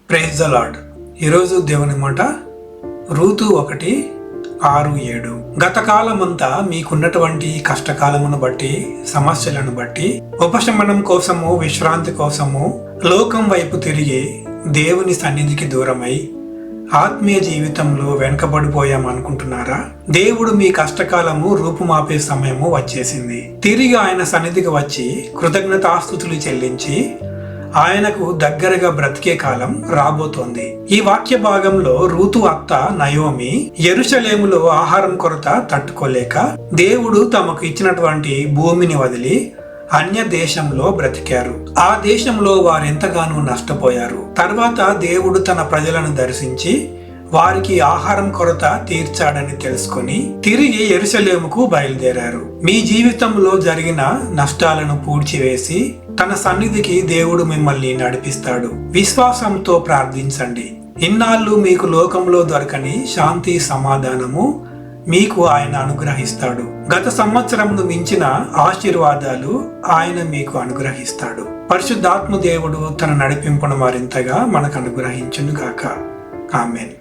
Praise the lord. ఈరోజు దేవుని మాట రూతు 1:6-7. గత కాలమంతా మీకున్నటువంటి కష్టకాలమును బట్టి, సమస్యలను బట్టి ఉపశమనం కోసము, విశ్రాంతి కోసము లోకం వైపు తిరిగి దేవుని సన్నిధికి దూరమై ఆత్మీయ జీవితంలో వెనుకబడిపోయామనుకుంటున్నారా? దేవుడు మీ కష్టకాలము రూపుమాపే సమయము వచ్చేసింది. తిరిగి ఆయన సన్నిధికి వచ్చి కృతజ్ఞతాస్తుతులు చెల్లించి ఆయనకు దగ్గరగా బ్రతికే కాలం రాబోతోంది. ఈ వాక్య భాగంలో రూతు అత్త నయోమి యెరూషలేములో ఆహారం కొరత తట్టుకోలేక దేవుడు తమకు ఇచ్చినటువంటి భూమిని వదిలి అన్య దేశంలో బ్రతికారు. ఆ దేశంలో వారెంతగానో నష్టపోయారు. తర్వాత దేవుడు తన ప్రజలను దర్శించి వారికి ఆహారం కొరత తీర్చాడని తెలుసుకొని తిరిగి యెరూషలేముకు బయలుదేరారు. మీ జీవితంలో జరిగిన నష్టాలను పూడ్చివేసి తన సన్నిధికి దేవుడు మిమ్మల్ని నడిపిస్తాడు. విశ్వాసంతో ప్రార్థించండి. ఇన్నాళ్ళు మీకు లోకంలో దొరకని శాంతి, సమాధానము మీకు ఆయన అనుగ్రహిస్తాడు. గత సంవత్సరంను మించిన ఆశీర్వాదాలు ఆయన మీకు అనుగ్రహిస్తాడు. పరిశుద్ధాత్మ దేవుడు తన నడిపింపును మరింతగా మనకు అనుగ్రహించును గాక. ఆమేన్.